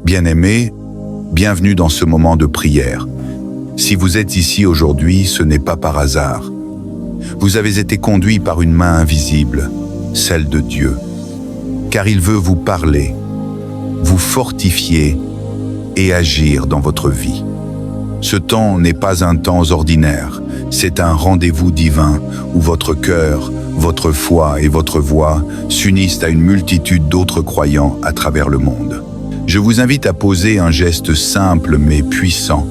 Bien-aimés, bienvenue dans ce moment de prière. Si vous êtes ici aujourd'hui, ce n'est pas par hasard. Vous avez été conduits par une main invisible, celle de Dieu, car il veut vous parler, vous fortifier et agir dans votre vie. Ce temps n'est pas un temps ordinaire, c'est un rendez-vous divin où votre cœur, votre foi et votre voix s'unissent à une multitude d'autres croyants à travers le monde. Je vous invite à poser un geste simple mais puissant.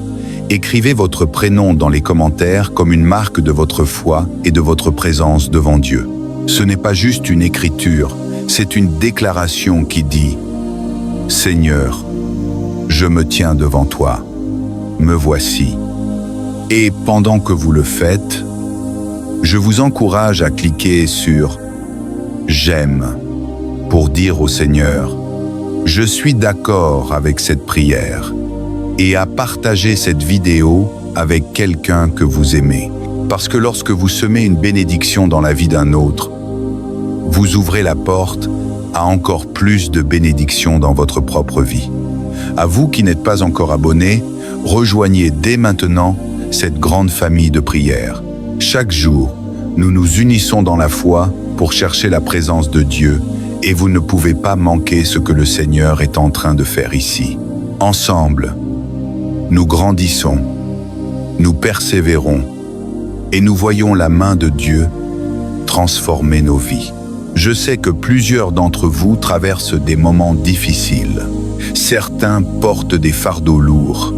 Écrivez votre prénom dans les commentaires comme une marque de votre foi et de votre présence devant Dieu. Ce n'est pas juste une écriture, c'est une déclaration qui dit « Seigneur, je me tiens devant toi, me voici ». Et pendant que vous le faites, je vous encourage à cliquer sur « J'aime » pour dire au Seigneur « Je suis d'accord avec cette prière » et à partager cette vidéo avec quelqu'un que vous aimez. Parce que lorsque vous semez une bénédiction dans la vie d'un autre, vous ouvrez la porte à encore plus de bénédictions dans votre propre vie. À vous qui n'êtes pas encore abonnés, rejoignez dès maintenant cette grande famille de prières. Chaque jour, nous nous unissons dans la foi pour chercher la présence de Dieu et vous ne pouvez pas manquer ce que le Seigneur est en train de faire ici. Ensemble, nous grandissons, nous persévérons et nous voyons la main de Dieu transformer nos vies. Je sais que plusieurs d'entre vous traversent des moments difficiles. Certains portent des fardeaux lourds,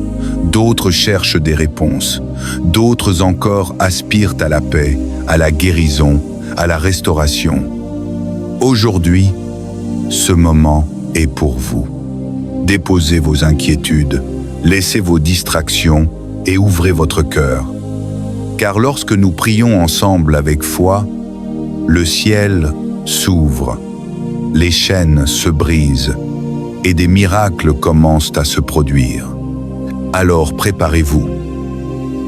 d'autres cherchent des réponses, d'autres encore aspirent à la paix, à la guérison, à la restauration. Aujourd'hui, ce moment est pour vous. Déposez vos inquiétudes, laissez vos distractions et ouvrez votre cœur. Car lorsque nous prions ensemble avec foi, le ciel s'ouvre, les chaînes se brisent et des miracles commencent à se produire. Alors préparez-vous.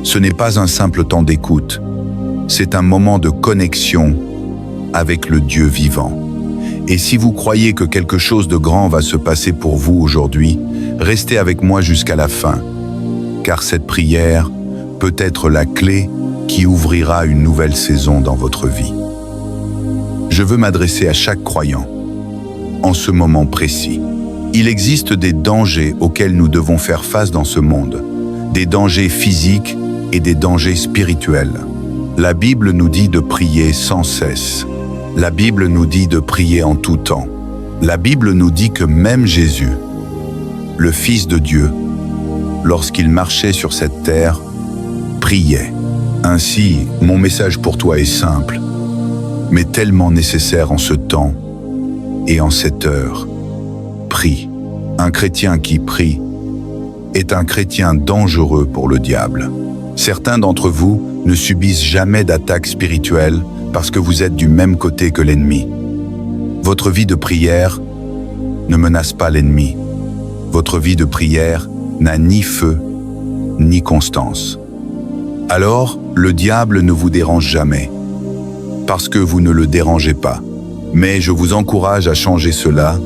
Ce n'est pas un simple temps d'écoute, c'est un moment de connexion avec le Dieu vivant. Et si vous croyez que quelque chose de grand va se passer pour vous aujourd'hui, restez avec moi jusqu'à la fin, car cette prière peut être la clé qui ouvrira une nouvelle saison dans votre vie. Je veux m'adresser à chaque croyant en ce moment précis. Il existe des dangers auxquels nous devons faire face dans ce monde, des dangers physiques et des dangers spirituels. La Bible nous dit de prier sans cesse. La Bible nous dit de prier en tout temps. La Bible nous dit que même Jésus, le Fils de Dieu, lorsqu'il marchait sur cette terre, priait. Ainsi, mon message pour toi est simple, mais tellement nécessaire en ce temps et en cette heure. Prie. Un chrétien qui prie est un chrétien dangereux pour le diable. Certains d'entre vous ne subissent jamais d'attaque spirituelle parce que vous êtes du même côté que l'ennemi. Votre vie de prière ne menace pas l'ennemi. Votre vie de prière n'a ni feu, ni constance. Alors, le diable ne vous dérange jamais, parce que vous ne le dérangez pas. Mais je vous encourage à changer cela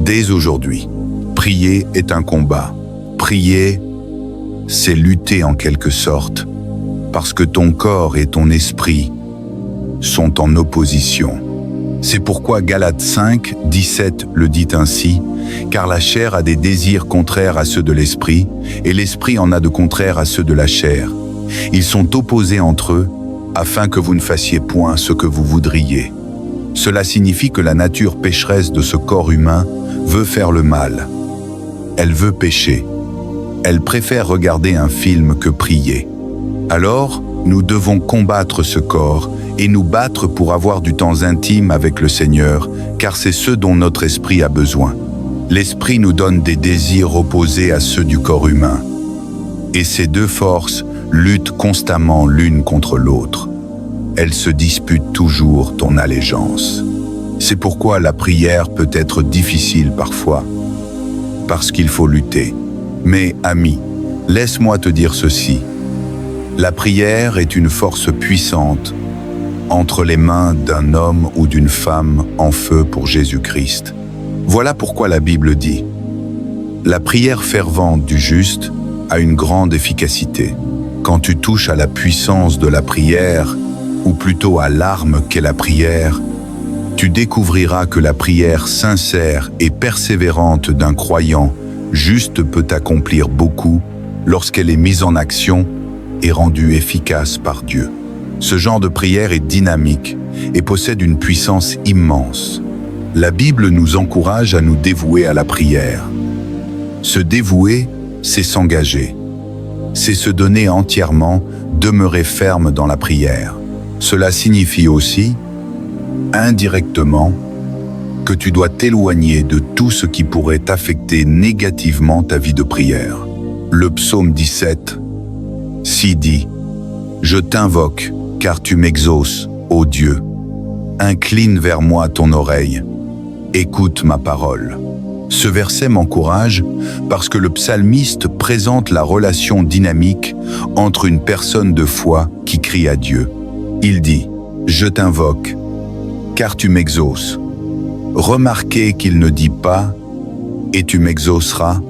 dès aujourd'hui. Prier est un combat. Prier, c'est lutter en quelque sorte, parce que ton corps et ton esprit sont en opposition. C'est pourquoi Galates 5, 17 le dit ainsi, « Car la chair a des désirs contraires à ceux de l'esprit, et l'esprit en a de contraires à ceux de la chair. Ils sont opposés entre eux, afin que vous ne fassiez point ce que vous voudriez. » Cela signifie que la nature pécheresse de ce corps humain veut faire le mal. Elle veut pécher. Elle préfère regarder un film que prier. Alors, nous devons combattre ce corps et nous battre pour avoir du temps intime avec le Seigneur, car c'est ce dont notre esprit a besoin. L'esprit nous donne des désirs opposés à ceux du corps humain. Et ces deux forces luttent constamment l'une contre l'autre. Elles se disputent toujours ton allégeance. C'est pourquoi la prière peut être difficile parfois, parce qu'il faut lutter. Mais, ami, laisse-moi te dire ceci. La prière est une force puissante entre les mains d'un homme ou d'une femme en feu pour Jésus-Christ. Voilà pourquoi la Bible dit « La prière fervente du juste a une grande efficacité. Quand tu touches à la puissance de la prière, ou plutôt à l'arme qu'est la prière, tu découvriras que la prière sincère et persévérante d'un croyant juste peut accomplir beaucoup lorsqu'elle est mise en action et rendue efficace par Dieu. Ce genre de prière est dynamique et possède une puissance immense. La Bible nous encourage à nous dévouer à la prière. Se dévouer, c'est s'engager. C'est se donner entièrement, demeurer ferme dans la prière. Cela signifie aussi, indirectement, que tu dois t'éloigner de tout ce qui pourrait affecter négativement ta vie de prière. Le psaume 17, dit « Je t'invoque, car tu m'exauces, ô Dieu. Incline vers moi ton oreille. Écoute ma parole. » Ce verset m'encourage parce que le psalmiste présente la relation dynamique entre une personne de foi qui crie à Dieu. Il dit « Je t'invoque, car tu m'exauces. » Remarquez qu'il ne dit pas « et tu m'exauceras »,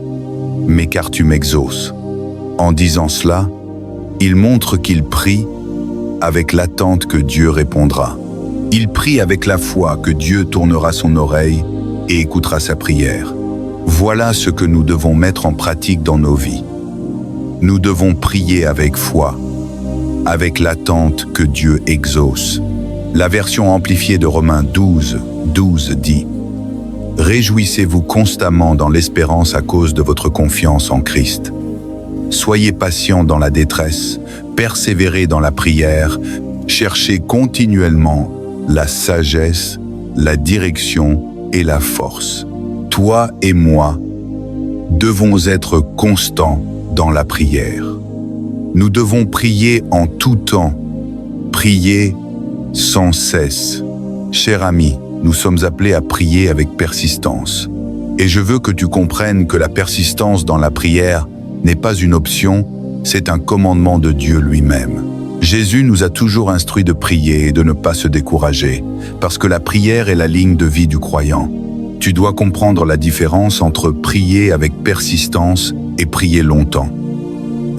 mais « car tu m'exauces ». En disant cela, il montre qu'il prie avec l'attente que Dieu répondra. Il prie avec la foi que Dieu tournera son oreille et écoutera sa prière. Voilà ce que nous devons mettre en pratique dans nos vies. Nous devons prier avec foi, avec l'attente que Dieu exauce. La version amplifiée de Romains 12 dit « Réjouissez-vous constamment dans l'espérance à cause de votre confiance en Christ. Soyez patients dans la détresse, persévérez dans la prière, cherchez continuellement la sagesse, la direction et la force. » Toi et moi devons être constants dans la prière. Nous devons prier en tout temps, prier sans cesse. Cher ami, nous sommes appelés à prier avec persistance. Et je veux que tu comprennes que la persistance dans la prière n'est pas une option, c'est un commandement de Dieu lui-même. Jésus nous a toujours instruits de prier et de ne pas se décourager, parce que la prière est la ligne de vie du croyant. Tu dois comprendre la différence entre prier avec persistance et prier longtemps.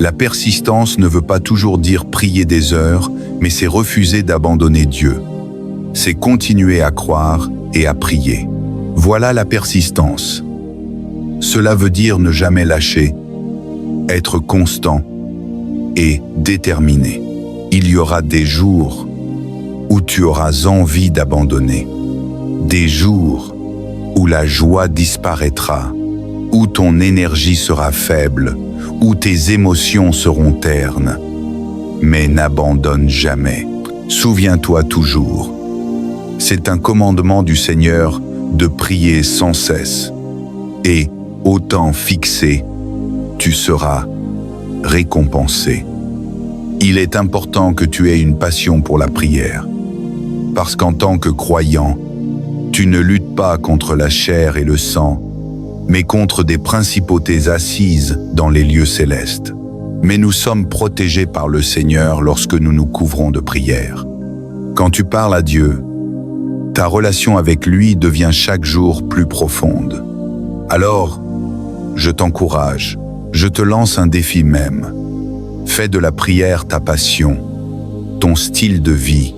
La persistance ne veut pas toujours dire prier des heures, mais c'est refuser d'abandonner Dieu. C'est continuer à croire et à prier. Voilà la persistance. Cela veut dire ne jamais lâcher, être constant et déterminé. Il y aura des jours où tu auras envie d'abandonner, des jours où la joie disparaîtra, où ton énergie sera faible, où tes émotions seront ternes. Mais n'abandonne jamais. Souviens-toi toujours. C'est un commandement du Seigneur de prier sans cesse. Et, au temps fixé, tu seras récompensé. Il est important que tu aies une passion pour la prière, parce qu'en tant que croyant, tu ne luttes pas contre la chair et le sang, mais contre des principautés assises dans les lieux célestes. Mais nous sommes protégés par le Seigneur lorsque nous nous couvrons de prière. Quand tu parles à Dieu, ta relation avec lui devient chaque jour plus profonde. Alors, je t'encourage, je te lance un défi même. Fais de la prière ta passion, ton style de vie,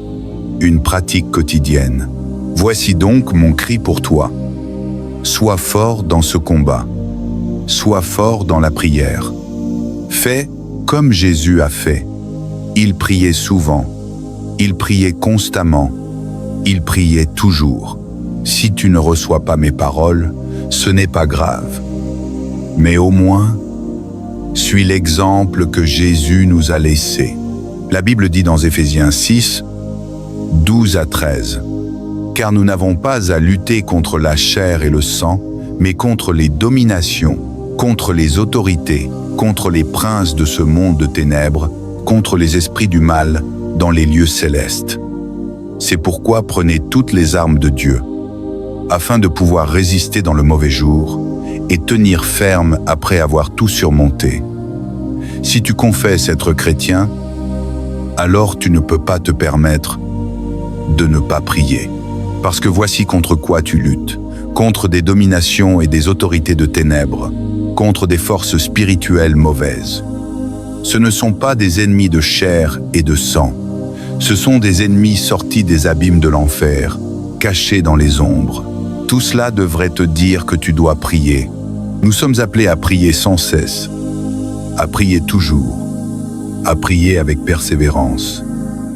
une pratique quotidienne. Voici donc mon cri pour toi. Sois fort dans ce combat. Sois fort dans la prière. Fais comme Jésus a fait. Il priait souvent. Il priait constamment. Il priait toujours. Si tu ne reçois pas mes paroles, ce n'est pas grave. Mais au moins, suis l'exemple que Jésus nous a laissé. La Bible dit dans Éphésiens 6, 12 à 13. Car nous n'avons pas à lutter contre la chair et le sang, mais contre les dominations, contre les autorités, contre les princes de ce monde de ténèbres, contre les esprits du mal dans les lieux célestes. C'est pourquoi prenez toutes les armes de Dieu, afin de pouvoir résister dans le mauvais jour et tenir ferme après avoir tout surmonté. Si tu confesses être chrétien, alors tu ne peux pas te permettre de ne pas prier. Parce que voici contre quoi tu luttes, contre des dominations et des autorités de ténèbres, contre des forces spirituelles mauvaises. Ce ne sont pas des ennemis de chair et de sang. Ce sont des ennemis sortis des abîmes de l'enfer, cachés dans les ombres. Tout cela devrait te dire que tu dois prier. Nous sommes appelés à prier sans cesse, à prier toujours, à prier avec persévérance.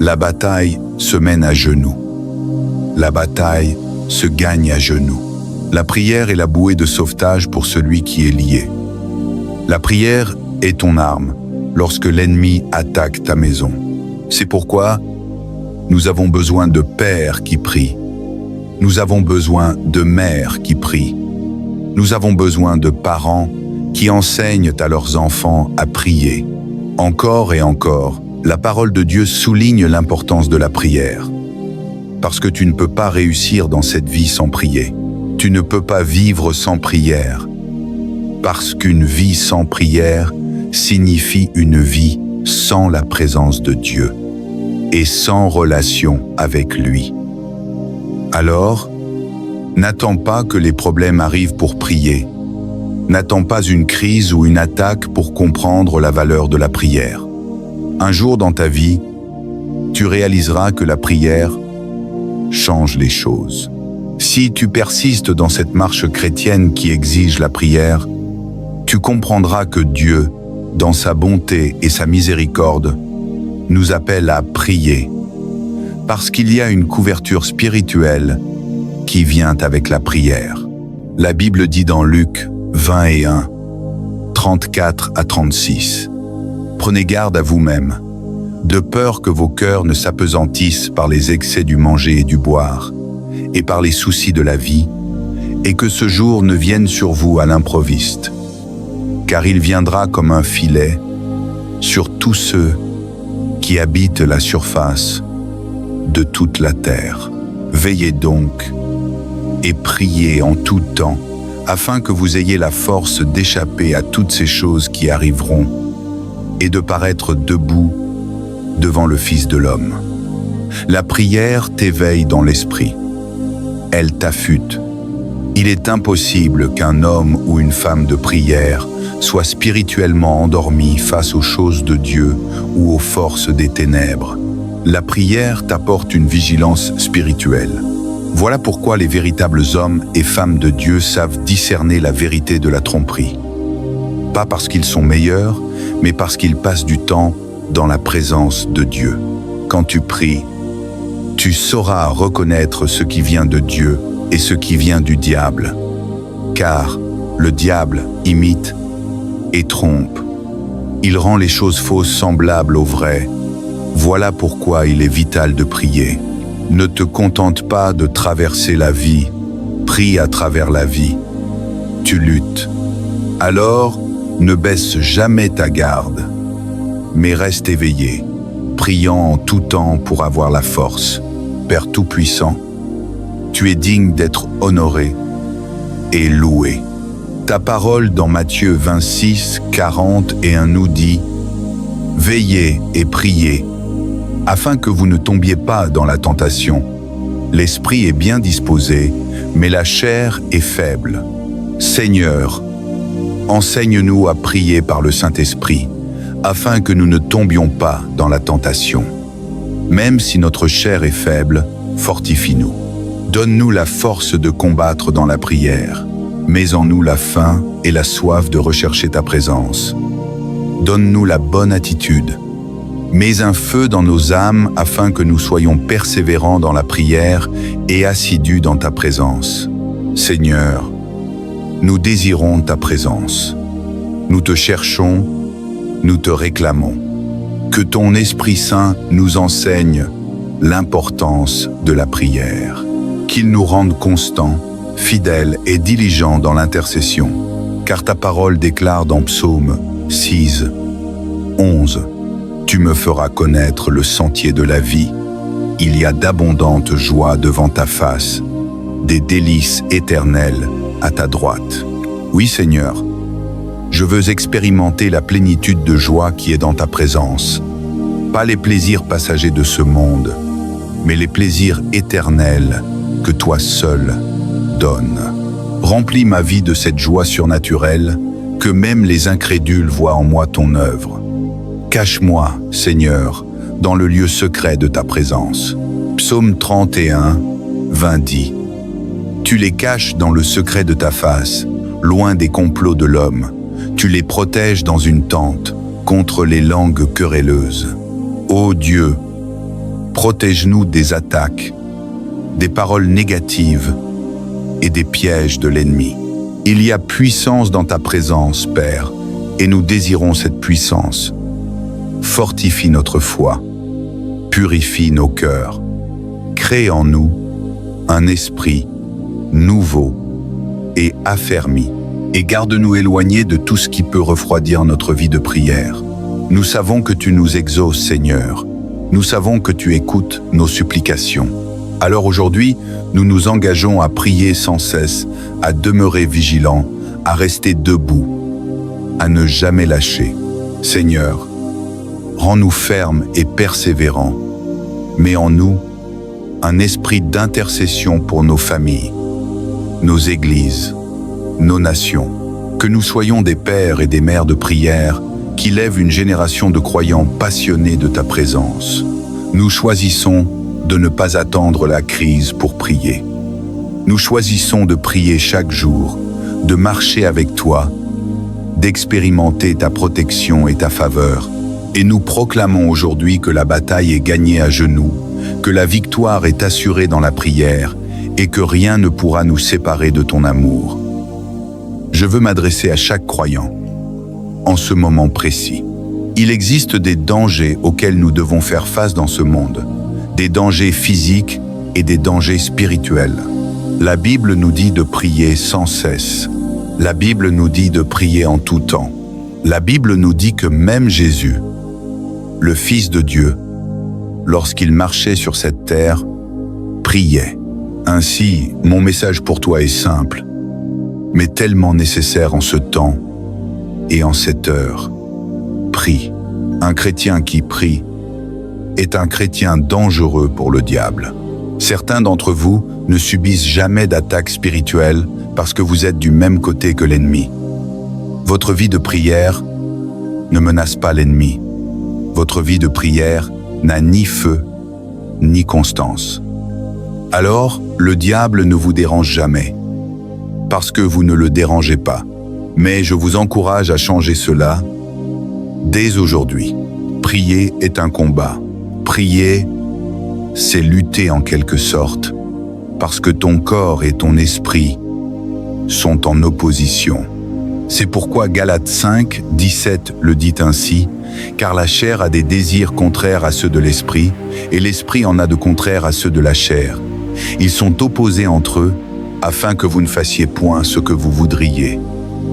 La bataille se mène à genoux. La bataille se gagne à genoux. La prière est la bouée de sauvetage pour celui qui est lié. La prière est ton arme lorsque l'ennemi attaque ta maison. C'est pourquoi nous avons besoin de pères qui prient. Nous avons besoin de mères qui prient. Nous avons besoin de parents qui enseignent à leurs enfants à prier. Encore et encore, la parole de Dieu souligne l'importance de la prière. Parce que tu ne peux pas réussir dans cette vie sans prier. Tu ne peux pas vivre sans prière. Parce qu'une vie sans prière signifie une vie sans la présence de Dieu et sans relation avec lui. Alors, n'attends pas que les problèmes arrivent pour prier. N'attends pas une crise ou une attaque pour comprendre la valeur de la prière. Un jour dans ta vie, tu réaliseras que la prière change les choses. Si tu persistes dans cette marche chrétienne qui exige la prière, tu comprendras que Dieu, dans sa bonté et sa miséricorde, nous appelle à prier, parce qu'il y a une couverture spirituelle qui vient avec la prière. La Bible dit dans Luc 21, 34 à 36, « Prenez garde à vous-même, de peur que vos cœurs ne s'apesantissent par les excès du manger et du boire, et par les soucis de la vie, et que ce jour ne vienne sur vous à l'improviste, car il viendra comme un filet sur tous ceux qui habitent la surface de toute la terre. Veillez donc et priez en tout temps, afin que vous ayez la force d'échapper à toutes ces choses qui arriveront et de paraître debout devant le Fils de l'homme. La prière t'éveille dans l'esprit. Elle t'affûte. Il est impossible qu'un homme ou une femme de prière soit spirituellement endormi face aux choses de Dieu ou aux forces des ténèbres. La prière t'apporte une vigilance spirituelle. Voilà pourquoi les véritables hommes et femmes de Dieu savent discerner la vérité de la tromperie. Pas parce qu'ils sont meilleurs, mais parce qu'ils passent du temps dans la présence de Dieu. Quand tu pries, tu sauras reconnaître ce qui vient de Dieu et ce qui vient du diable. Car le diable imite et trompe. Il rend les choses fausses semblables aux vraies. Voilà pourquoi il est vital de prier. Ne te contente pas de traverser la vie, prie à travers la vie. Tu luttes. Alors, ne baisse jamais ta garde, mais reste éveillé, priant en tout temps pour avoir la force. Père Tout-Puissant, tu es digne d'être honoré et loué. Ta parole dans Matthieu 26, 41 nous dit « Veillez et priez, afin que vous ne tombiez pas dans la tentation. L'esprit est bien disposé, mais la chair est faible. Seigneur, enseigne-nous à prier par le Saint-Esprit, afin que nous ne tombions pas dans la tentation. Même si notre chair est faible, fortifie-nous. Donne-nous la force de combattre dans la prière. Mets en nous la faim et la soif de rechercher ta présence. Donne-nous la bonne attitude. Mets un feu dans nos âmes afin que nous soyons persévérants dans la prière et assidus dans ta présence. Seigneur, nous désirons ta présence. Nous te cherchons, nous te réclamons. Que ton Esprit Saint nous enseigne l'importance de la prière. Qu'il nous rende constants, fidèles et diligents dans l'intercession. Car ta parole déclare dans Psaume 6, 11, « Tu me feras connaître le sentier de la vie. Il y a d'abondantes joies devant ta face, des délices éternelles à ta droite. » Oui, Seigneur, je veux expérimenter la plénitude de joie qui est dans ta présence. Pas les plaisirs passagers de ce monde, mais les plaisirs éternels que toi seul donnes. Remplis ma vie de cette joie surnaturelle que même les incrédules voient en moi ton œuvre. Cache-moi, Seigneur, dans le lieu secret de ta présence. Psaume 31, 20 dit. Tu les caches dans le secret de ta face, loin des complots de l'homme. Tu les protèges dans une tente, contre les langues querelleuses. Ô Dieu, protège-nous des attaques, des paroles négatives et des pièges de l'ennemi. Il y a puissance dans ta présence, Père, et nous désirons cette puissance. Fortifie notre foi, purifie nos cœurs, crée en nous un esprit nouveau et affermi, et garde-nous éloignés de tout ce qui peut refroidir notre vie de prière. Nous savons que tu nous exauces, Seigneur. Nous savons que tu écoutes nos supplications. Alors aujourd'hui, nous nous engageons à prier sans cesse, à demeurer vigilants, à rester debout, à ne jamais lâcher. Seigneur, rends-nous fermes et persévérants. Mets en nous un esprit d'intercession pour nos familles, nos églises, nos nations. Que nous soyons des pères et des mères de prière qui lèvent une génération de croyants passionnés de ta présence. Nous choisissons de ne pas attendre la crise pour prier. Nous choisissons de prier chaque jour, de marcher avec toi, d'expérimenter ta protection et ta faveur. Et nous proclamons aujourd'hui que la bataille est gagnée à genoux, que la victoire est assurée dans la prière et que rien ne pourra nous séparer de ton amour. Je veux m'adresser à chaque croyant en ce moment précis. Il existe des dangers auxquels nous devons faire face dans ce monde, des dangers physiques et des dangers spirituels. La Bible nous dit de prier sans cesse. La Bible nous dit de prier en tout temps. La Bible nous dit que même Jésus, le Fils de Dieu, lorsqu'il marchait sur cette terre, priait. Ainsi, mon message pour toi est simple, mais tellement nécessaire en ce temps et en cette heure. Prie. Un chrétien qui prie est un chrétien dangereux pour le diable. Certains d'entre vous ne subissent jamais d'attaque spirituelle parce que vous êtes du même côté que l'ennemi. Votre vie de prière ne menace pas l'ennemi. Votre vie de prière n'a ni feu, ni constance. Alors, le diable ne vous dérange jamais, parce que vous ne le dérangez pas. Mais je vous encourage à changer cela dès aujourd'hui. Prier est un combat. Prier, c'est lutter en quelque sorte, parce que ton corps et ton esprit sont en opposition. C'est pourquoi Galates 5, 17 le dit ainsi, car la chair a des désirs contraires à ceux de l'esprit, et l'esprit en a de contraires à ceux de la chair. Ils sont opposés entre eux, afin que vous ne fassiez point ce que vous voudriez.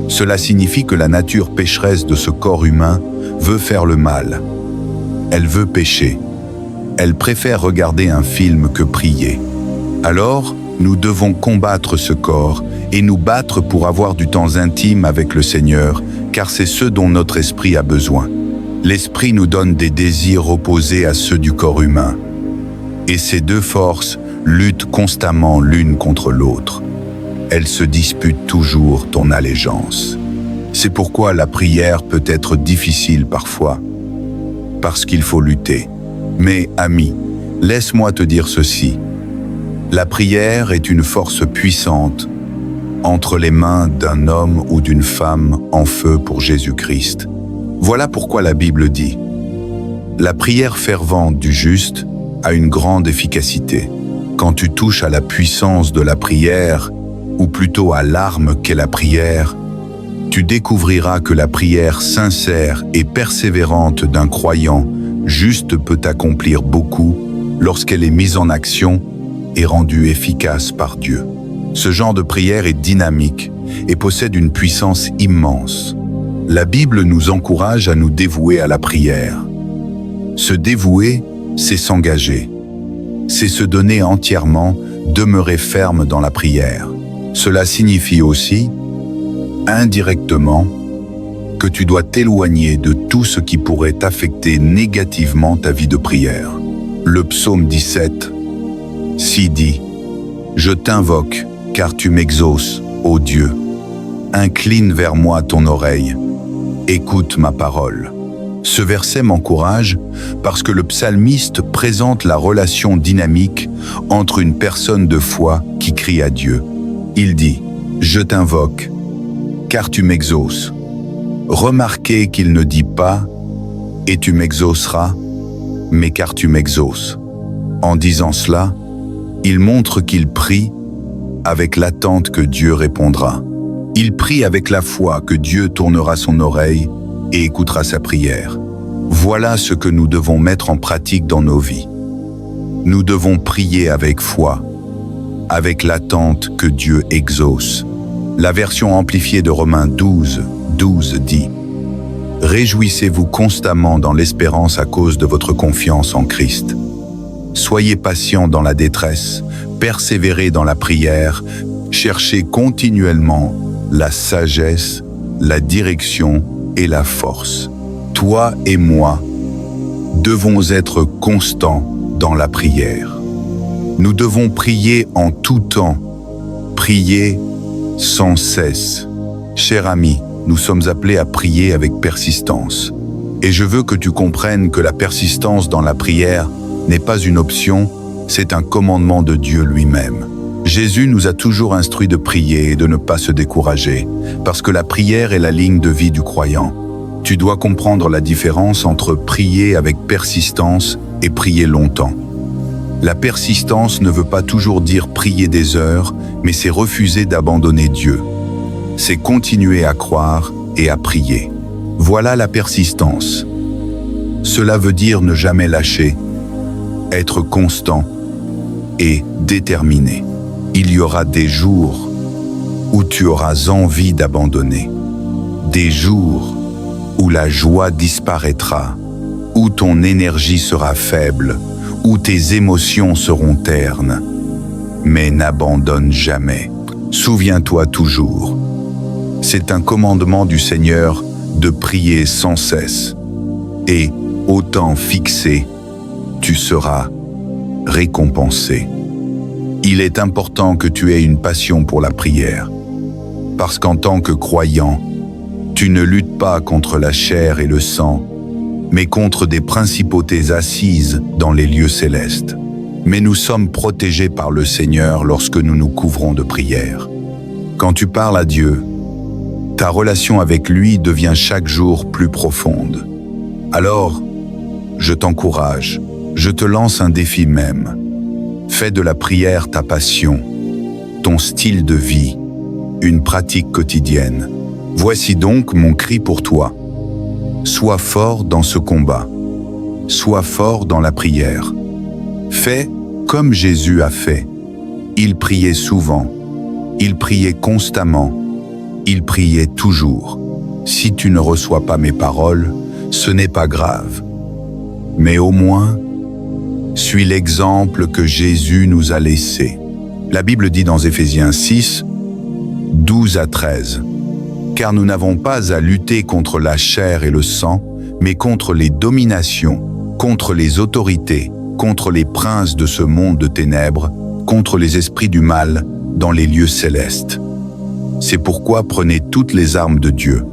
Cela signifie que la nature pécheresse de ce corps humain veut faire le mal. Elle veut pécher. Elle préfère regarder un film que prier. Alors, nous devons combattre ce corps et nous battre pour avoir du temps intime avec le Seigneur, car c'est ce dont notre esprit a besoin. L'esprit nous donne des désirs opposés à ceux du corps humain. Et ces deux forces luttent constamment l'une contre l'autre. Elles se disputent toujours ton allégeance. C'est pourquoi la prière peut être difficile parfois, parce qu'il faut lutter. Mais, ami, laisse-moi te dire ceci. La prière est une force puissante entre les mains d'un homme ou d'une femme en feu pour Jésus-Christ. Voilà pourquoi la Bible dit « La prière fervente du juste a une grande efficacité. Quand tu touches à la puissance de la prière, ou plutôt à l'arme qu'est la prière, tu découvriras que la prière sincère et persévérante d'un croyant juste peut accomplir beaucoup lorsqu'elle est mise en action et rendue efficace par Dieu. Ce genre de prière est dynamique et possède une puissance immense. La Bible nous encourage à nous dévouer à la prière. Se dévouer, c'est s'engager. C'est se donner entièrement, demeurer ferme dans la prière. Cela signifie aussi, indirectement, que tu dois t'éloigner de tout ce qui pourrait affecter négativement ta vie de prière. Le psaume 17, si dit « Je t'invoque, car tu m'exauces, ô Dieu. Incline vers moi ton oreille. Écoute ma parole. Ce verset m'encourage parce que le psalmiste présente la relation dynamique entre une personne de foi qui crie à Dieu. Il dit « Je t'invoque, car tu m'exauces ». Remarquez qu'il ne dit pas « Et tu m'exauceras », mais « Car tu m'exauces ». En disant cela, il montre qu'il prie avec l'attente que Dieu répondra. Il prie avec la foi que Dieu tournera son oreille et écoutera sa prière. Voilà ce que nous devons mettre en pratique dans nos vies. Nous devons prier avec foi, avec l'attente que Dieu exauce. La version amplifiée de Romains 12 dit « Réjouissez-vous constamment dans l'espérance à cause de votre confiance en Christ. Soyez patients dans la détresse, persévérez dans la prière, cherchez continuellement la sagesse, la direction et la force. Toi et moi devons être constants dans la prière. Nous devons prier en tout temps, prier sans cesse. Cher ami, nous sommes appelés à prier avec persistance. Et je veux que tu comprennes que la persistance dans la prière n'est pas une option, c'est un commandement de Dieu lui-même. Jésus nous a toujours instruits de prier et de ne pas se décourager, parce que la prière est la ligne de vie du croyant. Tu dois comprendre la différence entre prier avec persistance et prier longtemps. La persistance ne veut pas toujours dire prier des heures, mais c'est refuser d'abandonner Dieu. C'est continuer à croire et à prier. Voilà la persistance. Cela veut dire ne jamais lâcher, être constant et déterminé. Il y aura des jours où tu auras envie d'abandonner, des jours où la joie disparaîtra, où ton énergie sera faible, où tes émotions seront ternes. Mais n'abandonne jamais. Souviens-toi toujours. C'est un commandement du Seigneur de prier sans cesse. Et, au temps fixé, tu seras récompensé. Il est important que tu aies une passion pour la prière, parce qu'en tant que croyant, tu ne luttes pas contre la chair et le sang, mais contre des principautés assises dans les lieux célestes. Mais nous sommes protégés par le Seigneur lorsque nous nous couvrons de prière. Quand tu parles à Dieu, ta relation avec lui devient chaque jour plus profonde. Alors, je t'encourage, je te lance un défi même. Fais de la prière ta passion, ton style de vie, une pratique quotidienne. Voici donc mon cri pour toi. Sois fort dans ce combat. Sois fort dans la prière. Fais comme Jésus a fait. Il priait souvent. Il priait constamment. Il priait toujours. Si tu ne reçois pas mes paroles, ce n'est pas grave. Mais au moins, suis l'exemple que Jésus nous a laissé. La Bible dit dans Éphésiens 6, 12 à 13. Car nous n'avons pas à lutter contre la chair et le sang, mais contre les dominations, contre les autorités, contre les princes de ce monde de ténèbres, contre les esprits du mal dans les lieux célestes. C'est pourquoi prenez toutes les armes de Dieu,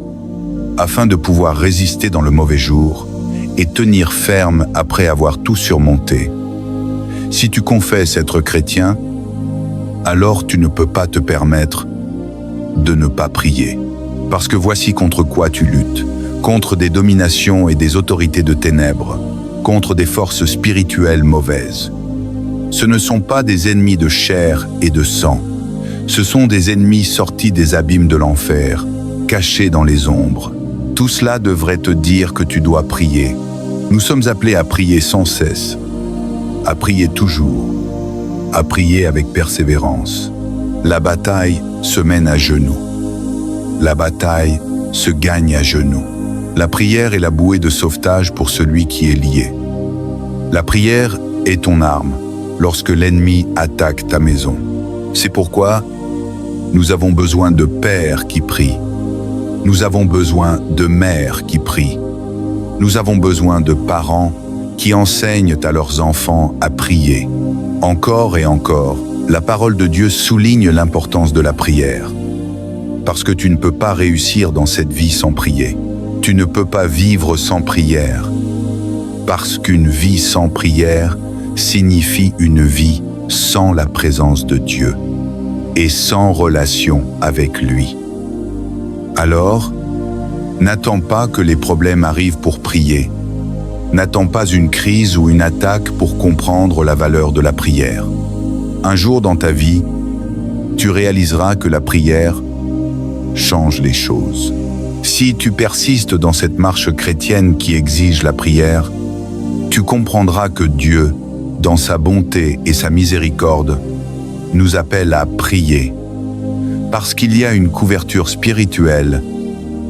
afin de pouvoir résister dans le mauvais jour et tenir ferme après avoir tout surmonté. Si tu confesses être chrétien, alors tu ne peux pas te permettre de ne pas prier. Parce que voici contre quoi tu luttes, contre des dominations et des autorités de ténèbres, contre des forces spirituelles mauvaises. Ce ne sont pas des ennemis de chair et de sang, ce sont des ennemis sortis des abîmes de l'enfer, cachés dans les ombres. Tout cela devrait te dire que tu dois prier. Nous sommes appelés à prier sans cesse, à prier toujours, à prier avec persévérance. La bataille se mène à genoux. La bataille se gagne à genoux. La prière est la bouée de sauvetage pour celui qui est lié. La prière est ton arme lorsque l'ennemi attaque ta maison. C'est pourquoi nous avons besoin de pères qui prient. Nous avons besoin de mères qui prient. Nous avons besoin de parents qui enseignent à leurs enfants à prier. Encore et encore, la parole de Dieu souligne l'importance de la prière. parce que tu ne peux pas réussir dans cette vie sans prier. Tu ne peux pas vivre sans prière, parce qu'une vie sans prière signifie une vie sans la présence de Dieu et sans relation avec lui. Alors, n'attends pas que les problèmes arrivent pour prier. N'attends pas une crise ou une attaque pour comprendre la valeur de la prière. Un jour dans ta vie, tu réaliseras que la prière change les choses. Si tu persistes dans cette marche chrétienne qui exige la prière, tu comprendras que Dieu, dans sa bonté et sa miséricorde, nous appelle à prier, parce qu'il y a une couverture spirituelle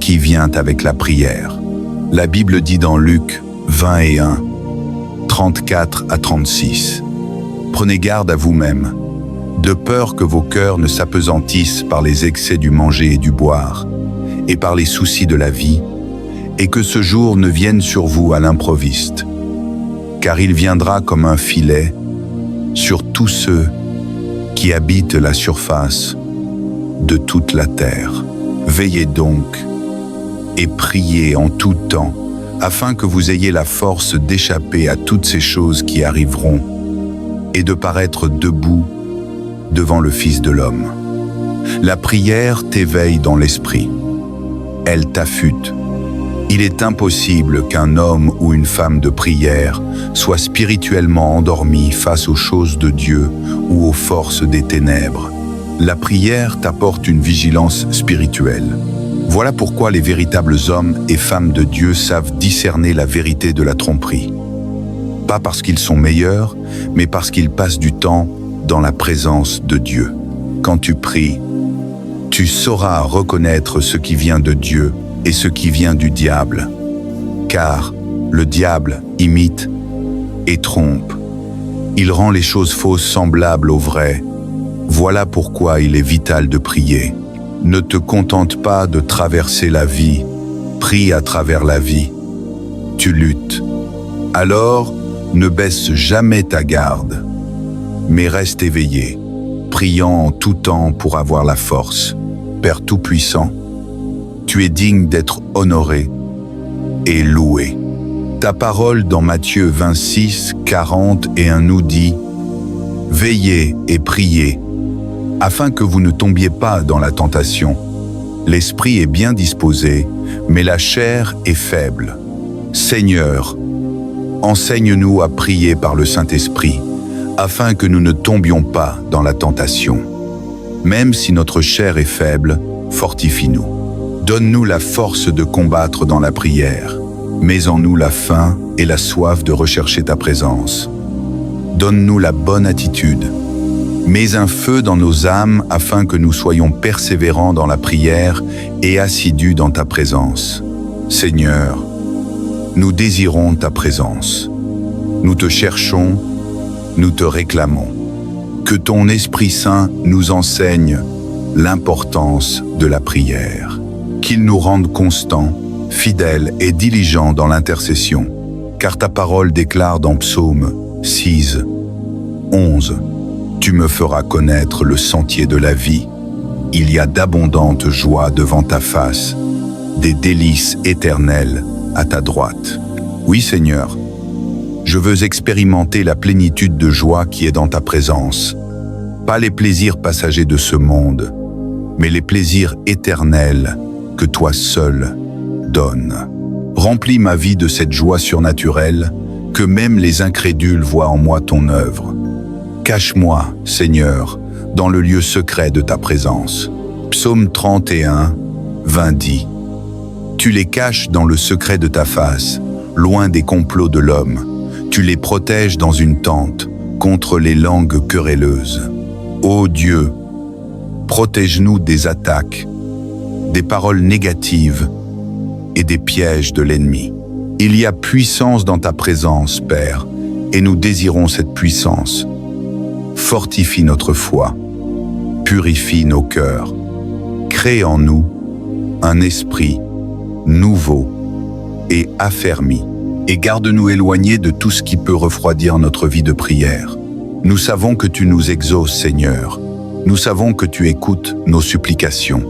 qui vient avec la prière. La Bible dit dans Luc 21, 34 à 36, « Prenez garde à vous-même, de peur que vos cœurs ne s'apesantissent par les excès du manger et du boire, et par les soucis de la vie, et que ce jour ne vienne sur vous à l'improviste, car il viendra comme un filet sur tous ceux qui habitent la surface de toute la terre. Veillez donc et priez en tout temps, afin que vous ayez la force d'échapper à toutes ces choses qui arriveront et de paraître debout devant le Fils de l'homme. La prière t'éveille dans l'esprit. Elle t'affûte. Il est impossible qu'un homme ou une femme de prière soit spirituellement endormi face aux choses de Dieu ou aux forces des ténèbres. La prière t'apporte une vigilance spirituelle. Voilà pourquoi les véritables hommes et femmes de Dieu savent discerner la vérité de la tromperie. Pas parce qu'ils sont meilleurs, mais parce qu'ils passent du temps dans la présence de Dieu. Quand tu pries, tu sauras reconnaître ce qui vient de Dieu et ce qui vient du diable, car le diable imite et trompe. Il rend les choses fausses semblables aux vraies. Voilà pourquoi il est vital de prier. Ne te contente pas de traverser la vie, prie à travers la vie. Tu luttes. Alors, ne baisse jamais ta garde, mais reste éveillé, priant en tout temps pour avoir la force. Père Tout-Puissant, tu es digne d'être honoré et loué. Ta parole dans Matthieu 26, 41 nous dit « Veillez et priez, afin que vous ne tombiez pas dans la tentation. L'esprit est bien disposé, mais la chair est faible. Seigneur, enseigne-nous à prier par le Saint-Esprit, afin que nous ne tombions pas dans la tentation. Même si notre chair est faible, fortifie-nous. Donne-nous la force de combattre dans la prière. Mets en nous la faim et la soif de rechercher ta présence. Donne-nous la bonne attitude. Mets un feu dans nos âmes afin que nous soyons persévérants dans la prière et assidus dans ta présence. Seigneur, nous désirons ta présence. Nous te cherchons, nous te réclamons. Que ton Esprit Saint nous enseigne l'importance de la prière. Qu'il nous rende constants, fidèles et diligents dans l'intercession, car ta parole déclare dans Psaume 6, 11, « Tu me feras connaître le sentier de la vie. Il y a d'abondantes joies devant ta face, des délices éternelles à ta droite. » Oui, Seigneur, je veux expérimenter la plénitude de joie qui est dans ta présence. Pas les plaisirs passagers de ce monde, mais les plaisirs éternels que toi seul donnes. Remplis ma vie de cette joie surnaturelle, que même les incrédules voient en moi ton œuvre. Cache-moi, Seigneur, dans le lieu secret de ta présence. Psaume 31, 20 dit, « Tu les caches dans le secret de ta face, loin des complots de l'homme. Tu les protèges dans une tente, contre les langues querelleuses. Ô Dieu, protège-nous des attaques, des paroles négatives et des pièges de l'ennemi. Il y a puissance dans ta présence, Père, et nous désirons cette puissance. Fortifie notre foi, purifie nos cœurs, crée en nous un esprit nouveau et affermi, et garde-nous éloignés de tout ce qui peut refroidir notre vie de prière. Nous savons que tu nous exauces, Seigneur. Nous savons que tu écoutes nos supplications.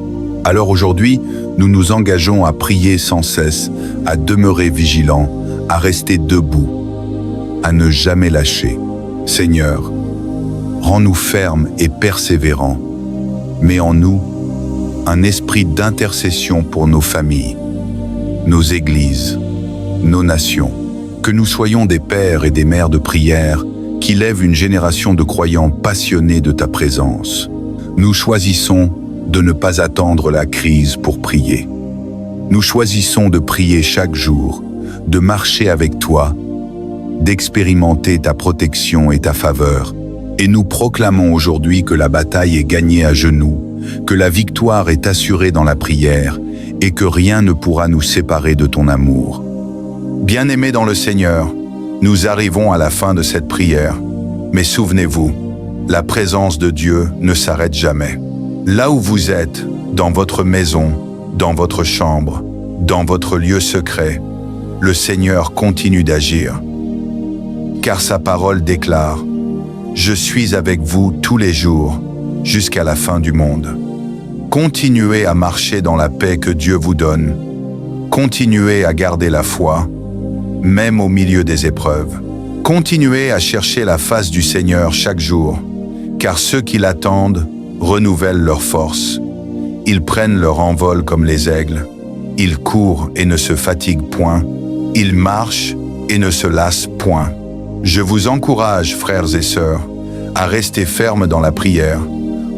Alors aujourd'hui, nous nous engageons à prier sans cesse, à demeurer vigilants, à rester debout, à ne jamais lâcher. Seigneur, rends-nous fermes et persévérants. Mets en nous un esprit d'intercession pour nos familles, nos églises, nos nations. Que nous soyons des pères et des mères de prière qui lèvent une génération de croyants passionnés de ta présence. Nous choisissons de ne pas attendre la crise pour prier. Nous choisissons de prier chaque jour, de marcher avec toi, d'expérimenter ta protection et ta faveur. Et nous proclamons aujourd'hui que la bataille est gagnée à genoux, que la victoire est assurée dans la prière et que rien ne pourra nous séparer de ton amour. Bien-aimés dans le Seigneur, nous arrivons à la fin de cette prière, mais souvenez-vous, la présence de Dieu ne s'arrête jamais. Là où vous êtes, dans votre maison, dans votre chambre, dans votre lieu secret, le Seigneur continue d'agir. Car sa parole déclare « Je suis avec vous tous les jours, jusqu'à la fin du monde ». Continuez à marcher dans la paix que Dieu vous donne. Continuez à garder la foi, même au milieu des épreuves. Continuez à chercher la face du Seigneur chaque jour, car ceux qui l'attendent renouvellent leurs forces. Ils prennent leur envol comme les aigles. Ils courent et ne se fatiguent point. Ils marchent et ne se lassent point. Je vous encourage, frères et sœurs, à rester fermes dans la prière,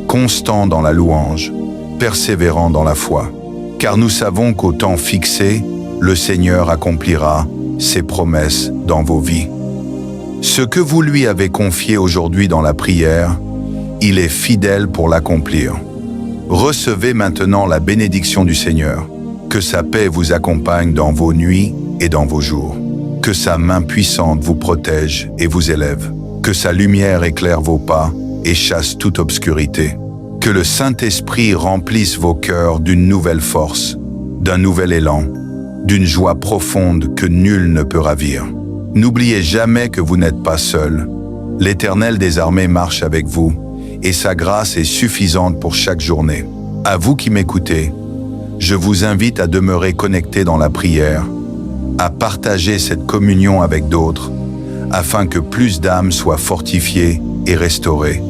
constants dans la louange, persévérants dans la foi. Car nous savons qu'au temps fixé, le Seigneur accomplira ses promesses dans vos vies. Ce que vous lui avez confié aujourd'hui dans la prière, il est fidèle pour l'accomplir. Recevez maintenant la bénédiction du Seigneur. Que sa paix vous accompagne dans vos nuits et dans vos jours. Que sa main puissante vous protège et vous élève. Que sa lumière éclaire vos pas et chasse toute obscurité. Que le Saint-Esprit remplisse vos cœurs d'une nouvelle force, d'un nouvel élan, d'une joie profonde que nul ne peut ravir. N'oubliez jamais que vous n'êtes pas seul. L'Éternel des armées marche avec vous, et sa grâce est suffisante pour chaque journée. À vous qui m'écoutez, je vous invite à demeurer connectés dans la prière, à partager cette communion avec d'autres, afin que plus d'âmes soient fortifiées et restaurées.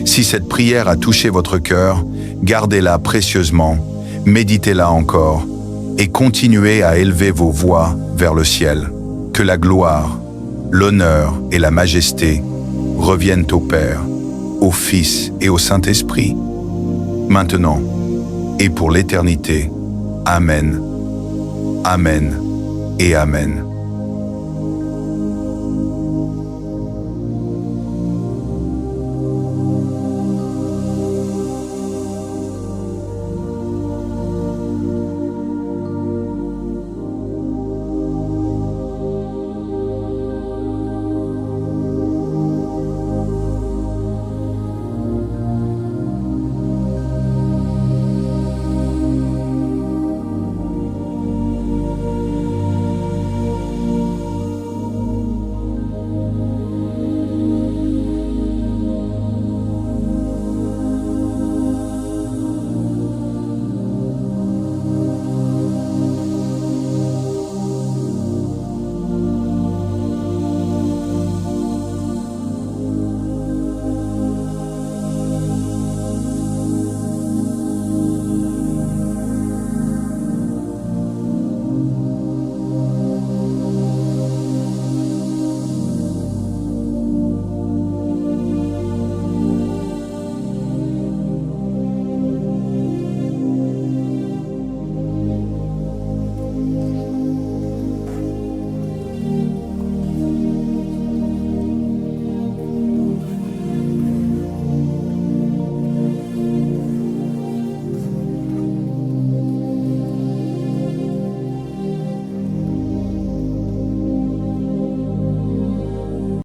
Si cette prière a touché votre cœur, gardez-la précieusement, méditez-la encore, et continuez à élever vos voix vers le ciel. Que la gloire, l'honneur et la majesté reviennent au Père, au Fils et au Saint-Esprit, maintenant et pour l'éternité. Amen. Amen et Amen.